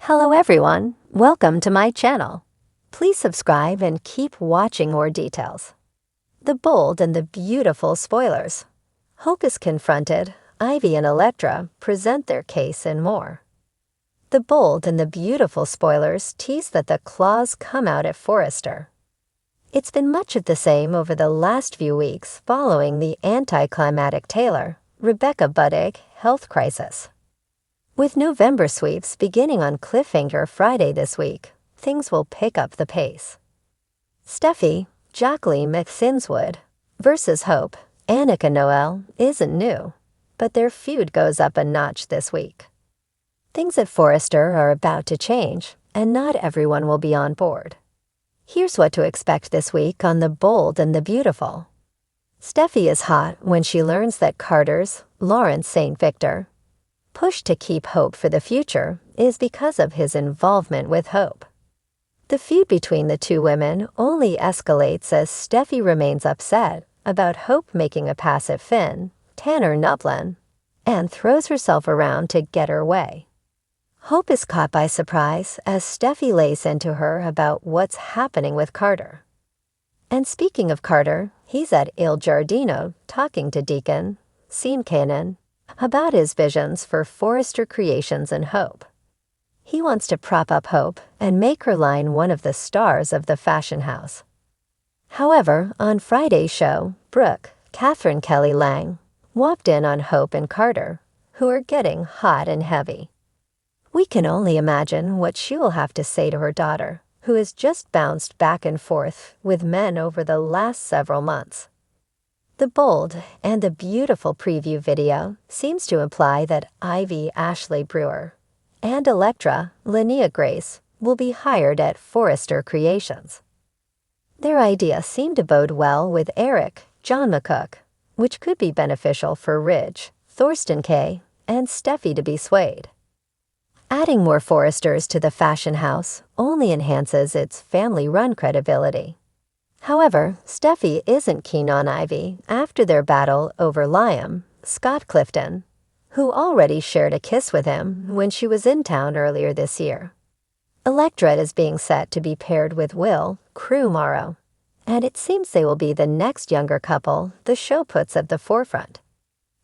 Hello everyone, welcome to my channel. Please subscribe and keep watching more details. The bold and the beautiful spoilers. Hope is confronted, Ivy and Electra present their case and more. The bold and the beautiful spoilers tease that the claws come out at Forrester. It's been much of the same over the last few weeks following the anticlimactic Taylor, Rebecca Budig health crisis. With November sweeps beginning on Cliffhanger Friday this week, things will pick up the pace. Steffi, Jacqueline McSinswood versus Hope, Annika Noel isn't new, but their feud goes up a notch this week. Things at Forrester are about to change, and not everyone will be on board. Here's what to expect this week on The Bold and the Beautiful. Steffi is hot when she learns that Carter's, Lawrence St. Victor, push to keep Hope for the future is because of his involvement with Hope. The feud between the two women only escalates as Steffi remains upset about Hope making a pass at Finn, Tanner Nublin, and throws herself around to get her way. Hope is caught by surprise as Steffi lays into her about what's happening with Carter. And speaking of Carter, he's at Il Giardino talking to Deacon, Seamcanon, about his visions for Forrester Creations and Hope. He wants to prop up Hope and make her line one of the stars of the fashion house. However, on Friday's show, Brooke, Catherine Kelly Lang, walked in on Hope and Carter, who are getting hot and heavy. We can only imagine what she will have to say to her daughter, who has just bounced back and forth with men over the last several months. The bold and the beautiful preview video seems to imply that Ivy Ashley Brewer and Electra Linnea Grace will be hired at Forrester Creations. Their idea seemed to bode well with Eric, John McCook, which could be beneficial for Ridge, Thorsten Kaye, and Steffi to be swayed. Adding more Forresters to the fashion house only enhances its family-run credibility. However, Steffi isn't keen on Ivy after their battle over Liam, Scott Clifton, who already shared a kiss with him when she was in town earlier this year. Electra is being set to be paired with Will Crew Morrow, and it seems they will be the next younger couple the show puts at the forefront.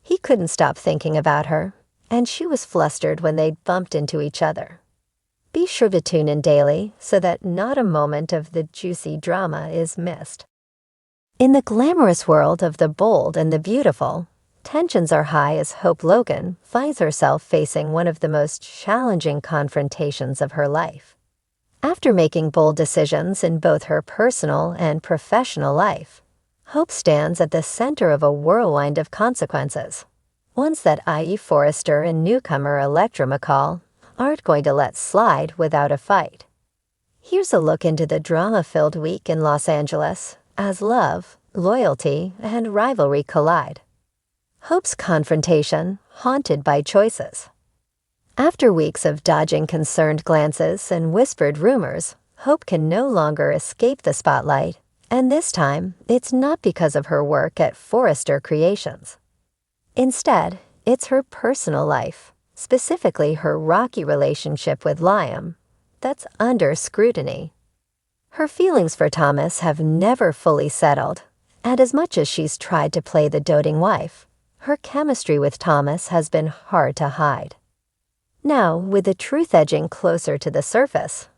He couldn't stop thinking about her, and she was flustered when they bumped into each other. Be sure to tune in daily so that not a moment of the juicy drama is missed. In the glamorous world of the bold and the beautiful, tensions are high as Hope Logan finds herself facing one of the most challenging confrontations of her life. After making bold decisions in both her personal and professional life, Hope stands at the center of a whirlwind of consequences, ones that I.E. Forrester and newcomer Electra McCall aren't going to let slide without a fight. Here's a look into the drama-filled week in Los Angeles as love, loyalty, and rivalry collide. Hope's confrontation, haunted by choices. After weeks of dodging concerned glances and whispered rumors, Hope can no longer escape the spotlight, and this time, it's not because of her work at Forrester Creations. Instead, it's her personal life, specifically her rocky relationship with Liam, that's under scrutiny. Her feelings for Thomas have never fully settled, and as much as she's tried to play the doting wife, her chemistry with Thomas has been hard to hide. Now, with the truth edging closer to the surface,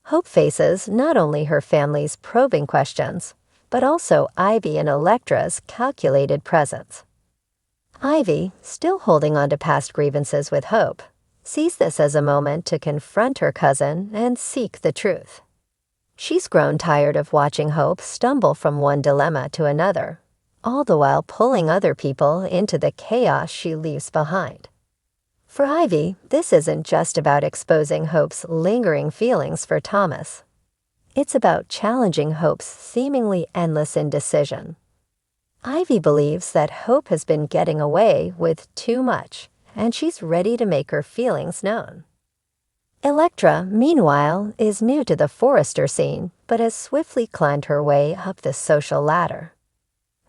Hope faces not only her family's probing questions, but also Ivy and Electra's calculated presence. Ivy, still holding on to past grievances with Hope, sees this as a moment to confront her cousin and seek the truth. She's grown tired of watching Hope stumble from one dilemma to another, all the while pulling other people into the chaos she leaves behind. For Ivy, this isn't just about exposing Hope's lingering feelings for Thomas. It's about challenging Hope's seemingly endless indecision. Ivy believes that Hope has been getting away with too much, and she's ready to make her feelings known. Electra, meanwhile, is new to the Forrester scene, but has swiftly climbed her way up the social ladder.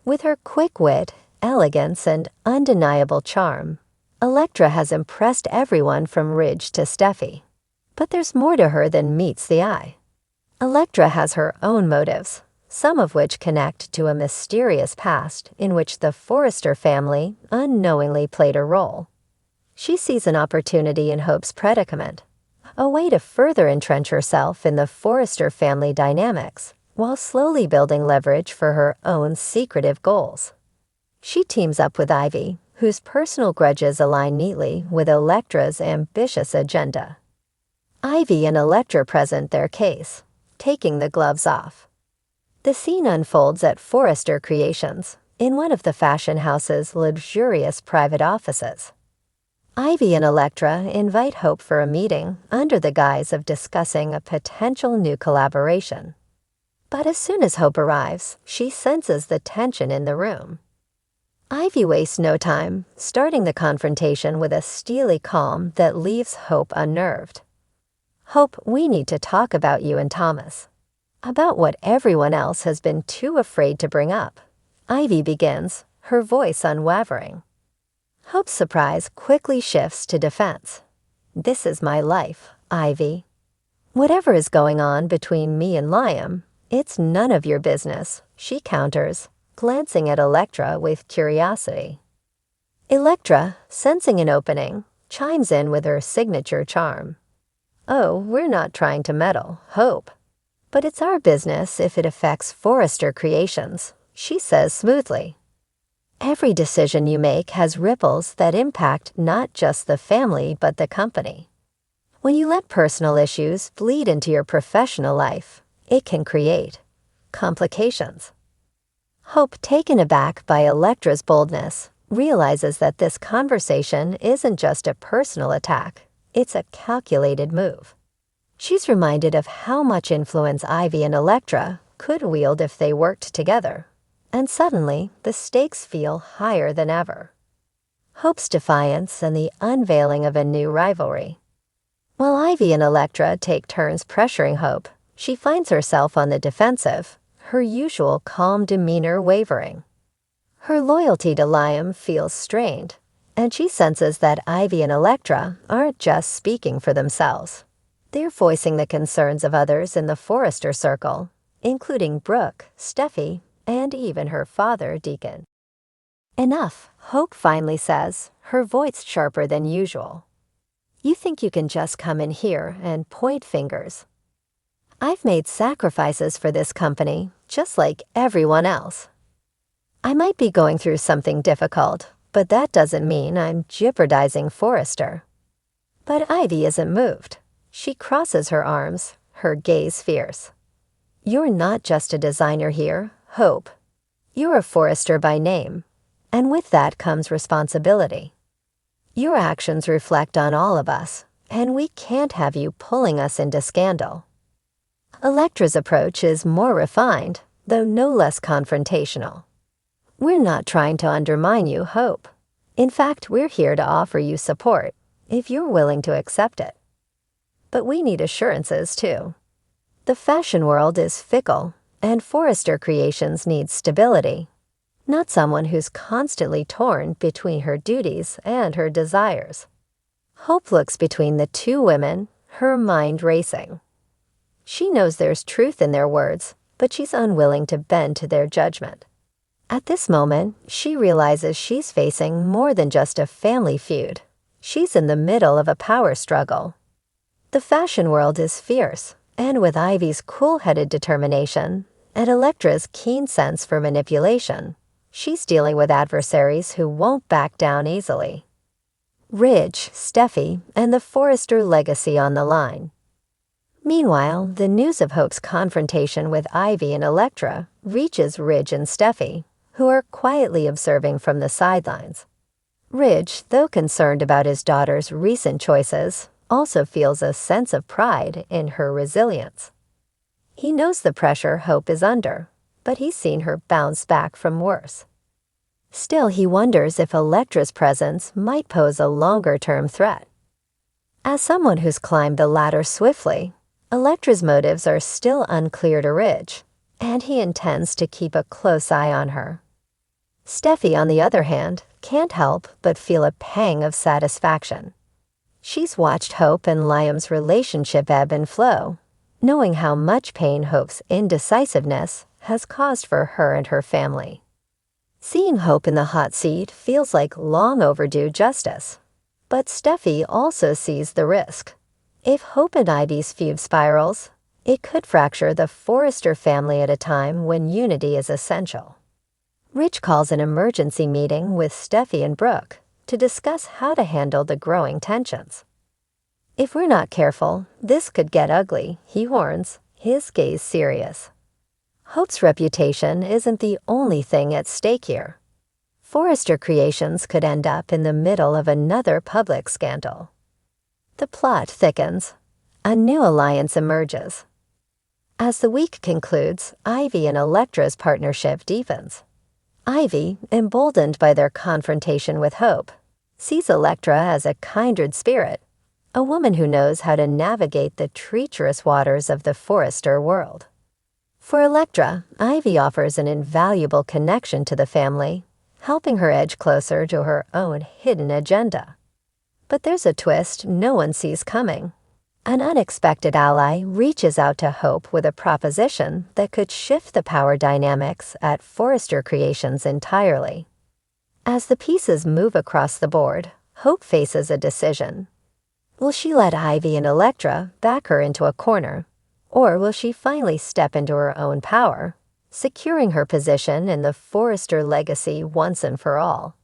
With her quick wit, elegance, and undeniable charm, Electra has impressed everyone from Ridge to Steffi. But there's more to her than meets the eye. Electra has her own motives, some of which connect to a mysterious past in which the Forrester family unknowingly played a role. She sees an opportunity in Hope's predicament, a way to further entrench herself in the Forrester family dynamics while slowly building leverage for her own secretive goals. She teams up with Ivy, whose personal grudges align neatly with Electra's ambitious agenda. Ivy and Electra present their case, taking the gloves off. The scene unfolds at Forrester Creations, in one of the fashion house's luxurious private offices. Ivy and Electra invite Hope for a meeting under the guise of discussing a potential new collaboration. But as soon as Hope arrives, she senses the tension in the room. Ivy wastes no time, starting the confrontation with a steely calm that leaves Hope unnerved. "Hope, we need to talk about you and Thomas. About what everyone else has been too afraid to bring up," Ivy begins, her voice unwavering. Hope's surprise quickly shifts to defense. "This is my life, Ivy. Whatever is going on between me and Liam, it's none of your business," she counters, glancing at Electra with curiosity. Electra, sensing an opening, chimes in with her signature charm. "Oh, we're not trying to meddle, Hope. But it's our business if it affects Forrester Creations," she says smoothly. "Every decision you make has ripples that impact not just the family but the company. When you let personal issues bleed into your professional life, it can create complications." Hope, taken aback by Electra's boldness, realizes that this conversation isn't just a personal attack, it's a calculated move. She's reminded of how much influence Ivy and Electra could wield if they worked together, and suddenly the stakes feel higher than ever. Hope's defiance and the unveiling of a new rivalry. While Ivy and Electra take turns pressuring Hope, she finds herself on the defensive, her usual calm demeanor wavering. Her loyalty to Liam feels strained, and she senses that Ivy and Electra aren't just speaking for themselves. They're voicing the concerns of others in the Forrester circle, including Brooke, Steffi, and even her father, Deacon. "Enough," Hope finally says, her voice sharper than usual. "You think you can just come in here and point fingers? I've made sacrifices for this company, just like everyone else. I might be going through something difficult, but that doesn't mean I'm jeopardizing Forrester." But Ivy isn't moved. She crosses her arms, her gaze fierce. "You're not just a designer here, Hope. You're a Forrester by name, and with that comes responsibility. Your actions reflect on all of us, and we can't have you pulling us into scandal." Electra's approach is more refined, though no less confrontational. "We're not trying to undermine you, Hope. In fact, we're here to offer you support, if you're willing to accept it. But we need assurances, too. The fashion world is fickle, and Forrester Creations needs stability, not someone who's constantly torn between her duties and her desires." Hope looks between the two women, her mind racing. She knows there's truth in their words, but she's unwilling to bend to their judgment. At this moment, she realizes she's facing more than just a family feud. She's in the middle of a power struggle. The fashion world is fierce, and with Ivy's cool-headed determination and Electra's keen sense for manipulation, she's dealing with adversaries who won't back down easily. Ridge, Steffi, and the Forrester legacy on the line. Meanwhile, the news of Hope's confrontation with Ivy and Electra reaches Ridge and Steffi, who are quietly observing from the sidelines. Ridge, though concerned about his daughter's recent choices, also feels a sense of pride in her resilience. He knows the pressure Hope is under, but he's seen her bounce back from worse. Still, he wonders if Electra's presence might pose a longer-term threat. As someone who's climbed the ladder swiftly, Electra's motives are still unclear to Ridge, and he intends to keep a close eye on her. Steffi, on the other hand, can't help but feel a pang of satisfaction. She's watched Hope and Liam's relationship ebb and flow, knowing how much pain Hope's indecisiveness has caused for her and her family. Seeing Hope in the hot seat feels like long overdue justice. But Steffi also sees the risk. If Hope and Ivy's feud spirals, it could fracture the Forrester family at a time when unity is essential. Rich calls an emergency meeting with Steffi and Brooke to discuss how to handle the growing tensions. If we're not careful, this could get ugly, he warns, his gaze serious. Hope's reputation isn't the only thing at stake here. Forrester Creations could end up in the middle of another public scandal. The plot thickens. A new alliance emerges. As the week concludes, Ivy and Electra's partnership deepens. Ivy, emboldened by their confrontation with Hope, sees Electra as a kindred spirit, a woman who knows how to navigate the treacherous waters of the Forrester world. For Electra, Ivy offers an invaluable connection to the family, helping her edge closer to her own hidden agenda. But there's a twist no one sees coming. An unexpected ally reaches out to Hope with a proposition that could shift the power dynamics at Forrester Creations entirely. As the pieces move across the board, Hope faces a decision. Will she let Ivy and Electra back her into a corner, or will she finally step into her own power, securing her position in the Forrester legacy once and for all?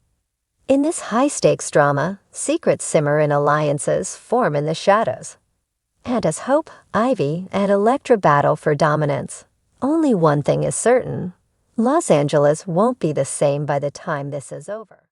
In this high-stakes drama, secrets simmer and alliances form in the shadows. And as Hope, Ivy, and Electra battle for dominance, only one thing is certain: Los Angeles won't be the same by the time this is over.